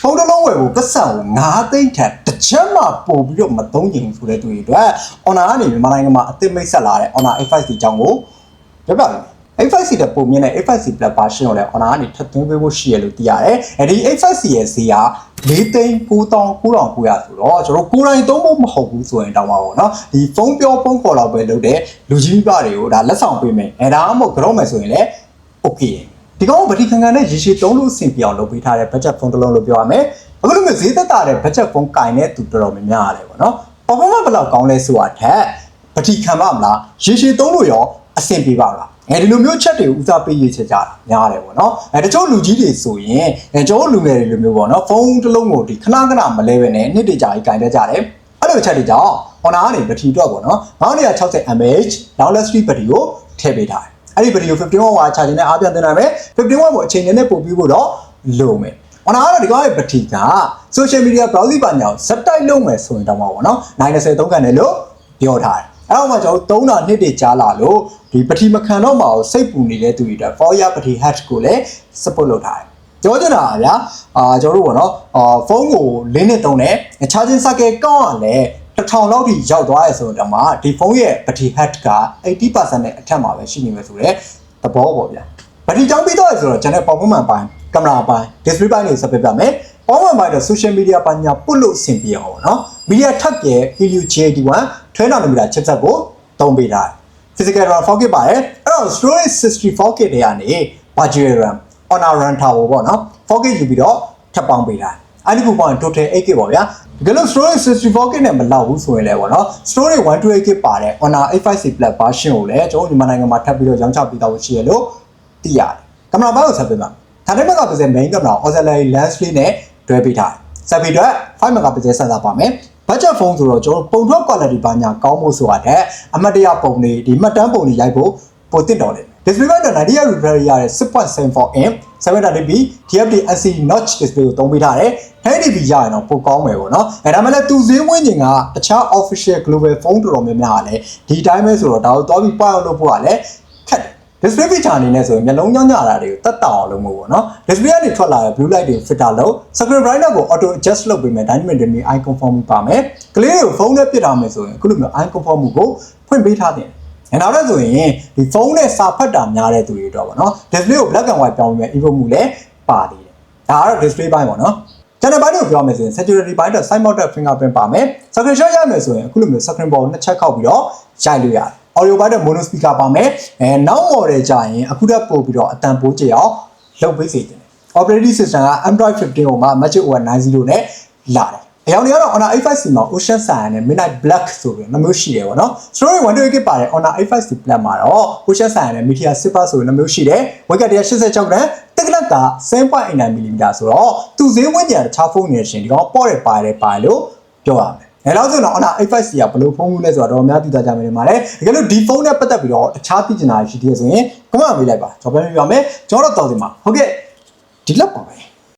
ဖုန်းတစ်လုံးဝယ်ဖို့ပတ်စံကို9သိန်းထက်တစ်ချက်မှပို့ပြီးတော့မသုံးချင်ဘူးဆိုတဲ့သူတွေအတွက် Honor ကနေမြန်မာနိုင်ငံမှာအသစ်မိတ်ဆက်လာတဲ့ Honor A5C အကြောင်းကိုပြောပြမယ် A5C တဲ့ပုံမြင်တဲ့ A5C Plus version ကိုလည်း Honor ကနေထပ်သွင်းပေးဖို့ရှိရလို့သိရတယ်ဒီ A5C ရဲ့ဈေးက4,900,900ဆိုတော့ကျွန်တော်ကိုယ်တိုင်သုံးဖို့မဟုတ်ဘူးဆိုရင်တောင်းပါပေါ့နော်ဒီဖုန်းပြောဖုန်းခေါ်တော့ပဲလုပ်တဲ့လူကြီးမိဘတွေကိုဒါလက်ဆောင်ပေးမယ်ဒါမှမဟုတ်ကြောက်မယ်ဆိုရင်လည်း okay ဒီကောင်ဗတိခံခံနဲ့ရေရှည်သုံးလို့အဆင်ပြေအောင်လုပ်ပေးထားတဲ့ budget phone တစ်လုံးလို့ပြောရမယ်အခုလိုမျိုးဈေးသက်သာတဲ့ budget phone ကင်တဲ့သူတော်တော်များများရတယ်ပေါ့နော်ဘာမှမဘယ်လောက်ကောင်းလဲဆိုတာထက်ဗတိခံပါမလားရေရှည်သုံးလို့ရောအဆင်ပြေပါမလားဒီလိုမျိုးချက်တွေကိုဦးစားပေးရေးချက်ကြတာများတယ်ပေါ့နော်တချို့လူကြီးတွေဆိုရင်ကျွန်တော်လူငယ်တွေလိုမျိုးပေါ့နော်ဖုန်းတစ်လုံးကိုဒီခဏခဏမလဲပဲနဲ့နှစ်တကြာကြီးကင်တတ်ကြတယ်အဲ့လိုချက်တွေကြောင့် Honor ကနေဗတိတော့ပေါ့နော်960 mAh download speed ဗတိကိုထည့်ပေးထားတယ်အဲ့ဒီဗီဒီယို51 watt charging နဲ့အားပြန်တင်နိုင်မယ်51 watt ကိုအချိန်နဲ့ပို့ပြီးဖို့တော့လိုမယ်။ Honor ကတော့ဒီကောင်ရဲ့ဗတီက social media browsing ပါညာကိုစက်တိုက်လုပ်မယ်ဆိုရင်တော့ပါပေါ့နော်။93ခန့်နဲ့လို့ပြောထားတယ်။အဲ့တော့မှကျွန်တော်3နှစ်တွေကြာလာလို့ဒီဗတီမခံတော့မှကိုစိတ်ပူနေတဲ့သူတွေအတွက် Foya ဗတီ hash ကိုလည်း support လုပ်ထားတယ်။ပြောချင်တာကဗျာကျွန်တော်တို့ပေါ့နော်ဖုန်းကိုလင်းနဲ့တုံးတယ် charging cycle ကောင်းရတယ်1000လောက်ထိရောက်သွားရဆိုတော့မှဒီဖုန်းရဲ့ဘက်ထရီ head က 80% နဲ့အထက်မှာပဲရှိနေမယ်ဆိုတော့သဘောပေါ့ဗျာဘက်ထရီကြောင်းပြီးတော့ဆိုတော့ကျွန်တော် performance ပိုင်းကင်မရာပိုင်း display ပိုင်းတွေဆက်ပြပြမယ် performance ပိုင်းတော့ social media ပိုင်းညာပုတ်လို့အဆင်ပြေအောင်ပေါ့နော် MediaTek ရဲ့ Helio G81 12nm chipset ကိုသုံးပေးထားတယ် physical RAM 4GB ပါတယ်အဲ့တော့ storage 64GB တွေကနေ virtual RAM Honor RAM Tower ပေါ့နော် 4GB ယူပြီးတော့ထပ်ပေါင်းပေးထားတယ်အဲ့ဒီပုံပေါ် total 8GB ပေါ့ဗျာဒီကနေ့ storage 64GB နဲ့မလောက်ဘူးဆိုရင်လည်းပေါ့နော် storage 128GB ပါတဲ့ Honor A5C Plus version ကိုလည်းကျွန်တော်မြန်မာနိုင်ငံမှာထပ်ပြီးတော့ရောင်းချပေးတော့ရှိရလို့သိရတယ်ကင်မရာဘက်ကိုဆက်ပေးပါဒါနဲ့ဘက်ကပြည့် main ကင်မရာ auxiliary lens လေးနဲ့တွဲပေးထားတယ်ဆက်ပြီးတော့5 megapixel sensor ပါမယ် budget phone ဆိုတော့ကျွန်တော်ပုံထွက် quality ပါညာကောင်းဖို့ဆိုတာတဲ့အမှတ်တရပုံတွေဒီမှတ်တမ်းပုံတွေရိုက်ဖို့ပိုသင့်တော်တယ် display ကတော့ 90Hz refresh ရတဲ့ 6.74 inch 720p TFT LCD notch display ကိုသုံးပေးထားတယ် 1080p ရရင်တော့ပိုကောင်းမယ်ပေါ့နော်ဒါမှလည်းသူဈေးဝန်းကျင်ကတခြား official global phone တော်တော်များများကလည်းဒီတိုင်းပဲဆိုတော့ဒါကိုသွားပြီးပွားအောင်လုပ်ဖို့ကလည်းခက်တယ် display feature အနေနဲ့ဆိုရင်မျက်လုံးညောင်းညတာတွေကိုတက်တောင်အောင်လုပ်မှာပေါ့နော် display ကနေထွက်လာတဲ့ blue light တွေကို filter လုပ် screen brightness ကို auto adjust လုပ်ပေးမယ် dynamic range eye conform ပါမယ်ကလေးတွေကိုဖုန်းနဲ့ပြစ်ထားမယ်ဆိုရင်အခုလိုမျိုး eye conform ကိုဖွင့်ပေးထားတယ်နောက်တော့ဆိုရင်ဒီဖုန်းနဲ့စာဖတ်တာများတဲ့သူတွေတော့ဗောနော် display ကို black and white ပြောင်းပြီး evo မှုလည်းပါသေးတယ်ဒါကတော့ display ပိုင်းဗောနော်ကျန်တဲ့ဘက်ကိုပြောမယ်ဆိုရင် security ဘိုင်းတော့ side mounted fingerprint ပါမယ် screen shot ရမယ်ဆိုရင်အခုလိုမျိုး screen ပေါ်ကိုနှစ်ချက်ခောက်ပြီးတော့ရိုက်လို့ရတယ် audio ဘိုင်းတော့ mono speaker ပါမယ်နောက် model ကြရင်အခုတက်ပို့ပြီးတော့အတန်ပိုးကျအောင်လုပ်ပေးစေတယ် operating system က Android 15ကိုမှ macOS 9.0 နဲ့လာတယ်အရောင်တွေကတော့ Honor A5C မှာ Ocean Sun နဲ့ Midnight Black ဆိုပြီးနှစ်မျိုးရှိတယ်ဗောနော် storage 128GB ပါတဲ့ Honor A5C Plus မှာတော့ Ocean Sun နဲ့ Meteor Super ဆိုပြီးနှစ်မျိုးရှိတယ် weight က186g တက်ကလက 7.89mm ဆိုတော့သူဈေးဝန်းကျင်တခြားဖုန်းတွေရှင်ဒီကောင်ပေါ့တယ်ပါတယ်လို့ပြောရမယ်နောက်ဆိုတော့ Honor A5C ကဘယ်လိုဖုန်းမျိုးလဲဆိုတော့များသိကြကြမယ်မှာလေတကယ်လို့ဒီဖုန်းနဲ့ပတ်သက်ပြီးတော့တခြားသိချင်တာရှိသေးတယ်ဆိုရင် comment ပေးလိုက်ပါကျွန်တော်ပြန်ပြပါမယ်ကျွန်တော်တော့တော်စီမှာဟုတ်ကဲ့ဒီလောက်ပါပဲ